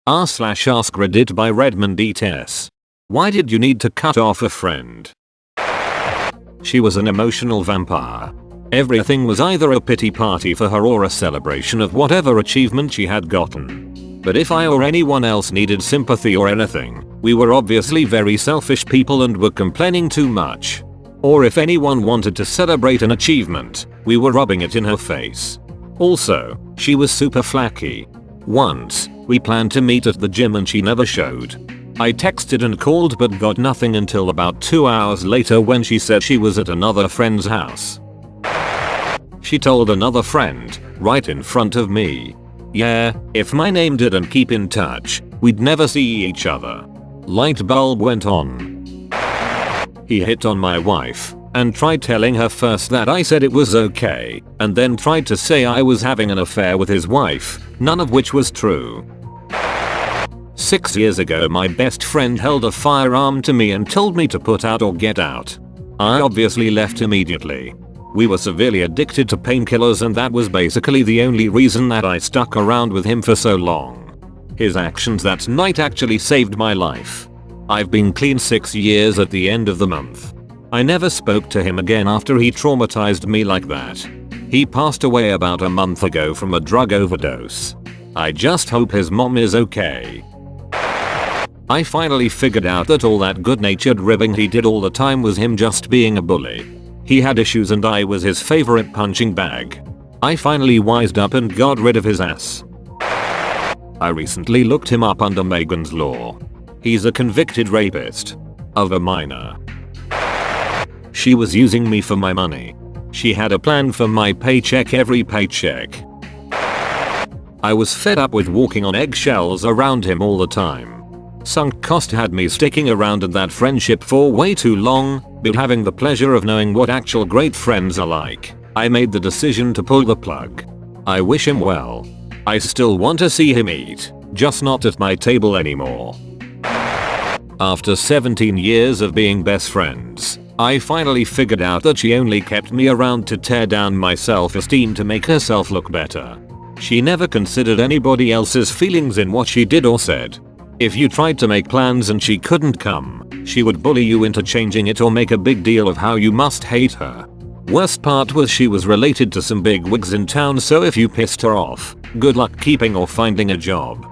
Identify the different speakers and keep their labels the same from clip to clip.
Speaker 1: r/AskReddit by Redmond ETS. Why did you need to cut off a friend? She was an emotional vampire. Everything was either a pity party for her or a celebration of whatever achievement she had gotten. But if I or anyone else needed sympathy or anything, we were obviously very selfish people and were complaining too much. Or if anyone wanted to celebrate an achievement, we were rubbing it in her face. Also, she was super flaky. Once, we planned to meet at the gym and she never showed. I texted and called but got nothing until about 2 hours later when she said she was at another friend's house. She told another friend, right in front of me. Yeah, if my name didn't keep in touch, we'd never see each other. Light bulb went on. He hit on my wife and tried telling her first that I said it was okay, and then tried to say I was having an affair with his wife, none of which was true. 6 years ago my best friend held a firearm to me and told me to put out or get out. I obviously left immediately. We were severely addicted to painkillers and that was basically the only reason that I stuck around with him for so long. His actions that night actually saved my life. I've been clean 6 years at the end of the month. I never spoke to him again after he traumatized me like that. He passed away about a month ago from a drug overdose. I just hope his mom is okay. I finally figured out that all that good-natured ribbing he did all the time was him just being a bully. He had issues and I was his favorite punching bag. I finally wised up and got rid of his ass. I recently looked him up under Megan's law. He's a convicted rapist. Of a minor. She was using me for my money. She had a plan for my paycheck every paycheck. I was fed up with walking on eggshells around him all the time. Sunk cost had me sticking around in that friendship for way too long, but having the pleasure of knowing what actual great friends are like, I made the decision to pull the plug. I wish him well. I still want to see him eat, just not at my table anymore. After 17 years of being best friends, I finally figured out that she only kept me around to tear down my self-esteem to make herself look better. She never considered anybody else's feelings in what she did or said. If you tried to make plans and she couldn't come, she would bully you into changing it or make a big deal of how you must hate her. Worst part was she was related to some big wigs in town, so if you pissed her off, good luck keeping or finding a job.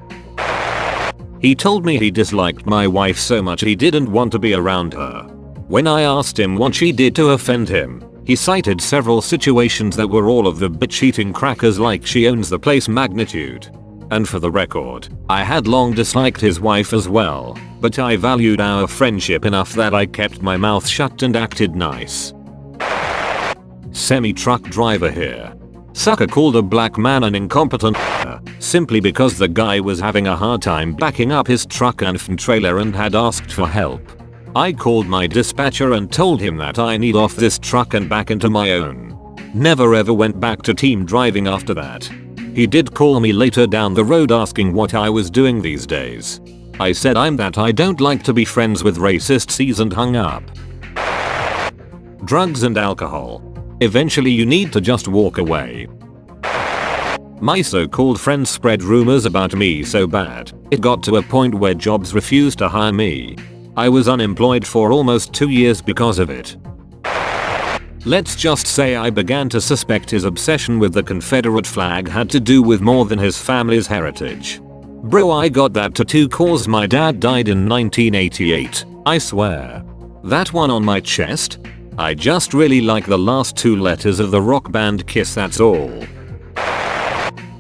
Speaker 1: He told me he disliked my wife so much he didn't want to be around her. When I asked him what she did to offend him, he cited several situations that were all of the bitch-eating crackers like she owns the place magnitude. And for the record, I had long disliked his wife as well, but I valued our friendship enough that I kept my mouth shut and acted nice. Semi-truck driver here. Sucker called a black man an incompetent simply because the guy was having a hard time backing up his truck and trailer and had asked for help. I called my dispatcher and told him that I need off this truck and back into my own. Never ever went back to team driving after that. He did call me later down the road asking what I was doing these days. I said I don't like to be friends with racists and hung up. Drugs and alcohol. Eventually you need to just walk away. My so-called friends spread rumors about me so bad, it got to a point where jobs refused to hire me. I was unemployed for almost 2 years because of it. Let's just say I began to suspect his obsession with the Confederate flag had to do with more than his family's heritage. Bro, I got that tattoo cause my dad died in 1988, I swear. That one on my chest? I just really like the last 2 letters of the rock band Kiss, that's all.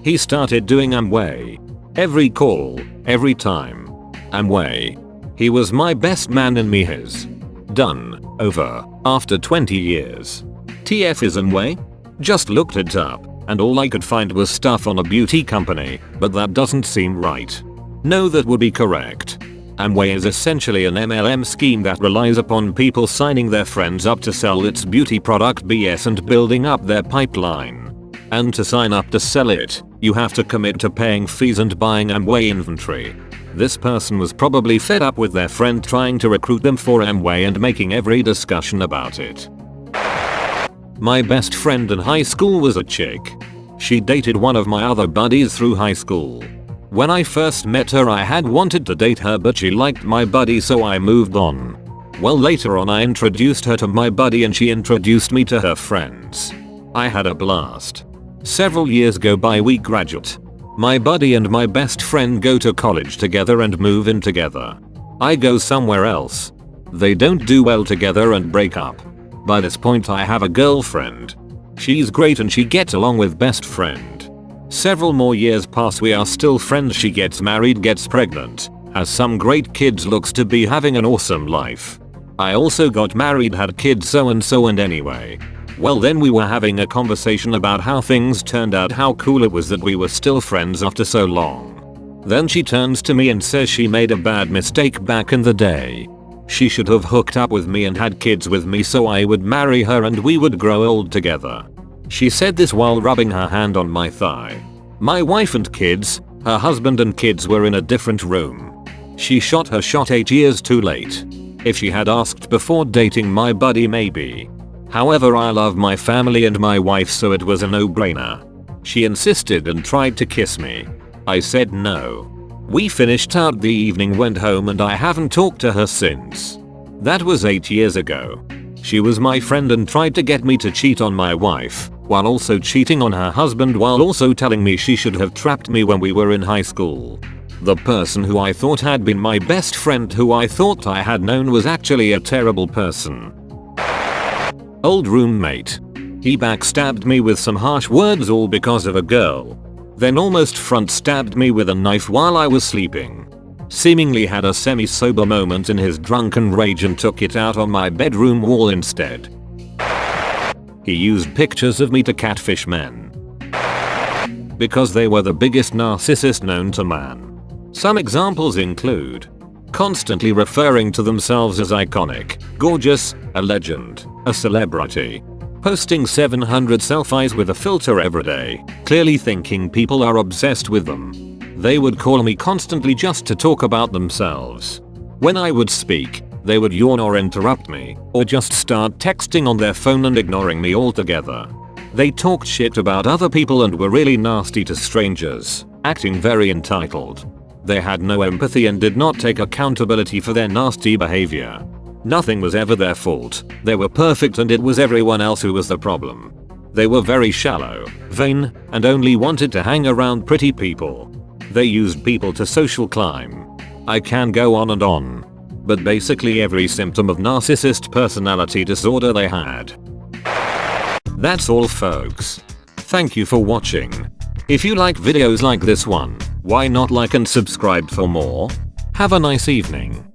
Speaker 1: He started doing Amway. Every call, every time. Amway. He was my best man and me his. Done. Over. After 20 years. TF is Amway? Just looked it up, and all I could find was stuff on a beauty company, but that doesn't seem right. No, that would be correct. Amway is essentially an MLM scheme that relies upon people signing their friends up to sell its beauty product BS and building up their pipeline. And to sign up to sell it, you have to commit to paying fees and buying Amway inventory. This person was probably fed up with their friend trying to recruit them for Amway and making every discussion about it. My best friend in high school was a chick. She dated one of my other buddies through high school. When I first met her I had wanted to date her, but she liked my buddy, so I moved on. Well, later on I introduced her to my buddy and she introduced me to her friends. I had a blast. Several years go by, we graduate. My buddy and my best friend go to college together and move in together. I go somewhere else. They don't do well together and break up. By this point I have a girlfriend. She's great and she gets along with best friend. Several more years pass, we are still friends. She gets married, gets pregnant, has some great kids, looks to be having an awesome life. I also got married, had kids, so and anyway. Well, then we were having a conversation about how things turned out, how cool it was that we were still friends after so long. Then she turns to me and says she made a bad mistake back in the day. She should have hooked up with me and had kids with me so I would marry her and we would grow old together. She said this while rubbing her hand on my thigh. My wife and kids, her husband and kids, were in a different room. She shot her shot 8 years too late. If she had asked before dating my buddy, maybe. However, I love my family and my wife, so it was a no-brainer. She insisted and tried to kiss me. I said no. We finished out the evening, went home, and I haven't talked to her since. That was 8 years ago. She was my friend and tried to get me to cheat on my wife, while also cheating on her husband, while also telling me she should have trapped me when we were in high school. The person who I thought had been my best friend, who I thought I had known, was actually a terrible person. Old roommate. He backstabbed me with some harsh words, all because of a girl. Then almost front stabbed me with a knife while I was sleeping. Seemingly had a semi-sober moment in his drunken rage and took it out on my bedroom wall instead. He used pictures of me to catfish men. Because they were the biggest narcissist known to man. Some examples include constantly referring to themselves as iconic, gorgeous, a legend, a celebrity. Posting 700 selfies with a filter every day, clearly thinking people are obsessed with them. They would call me constantly just to talk about themselves. When I would speak, they would yawn or interrupt me, or just start texting on their phone and ignoring me altogether. They talked shit about other people and were really nasty to strangers, acting very entitled. They had no empathy and did not take accountability for their nasty behavior. Nothing was ever their fault. They were perfect and it was everyone else who was the problem. They were very shallow, vain, and only wanted to hang around pretty people. They used people to social climb. I can go on and on. But basically every symptom of narcissist personality disorder they had. That's all, folks. Thank you for watching. If you like videos like this one, why not like and subscribe for more? Have a nice evening.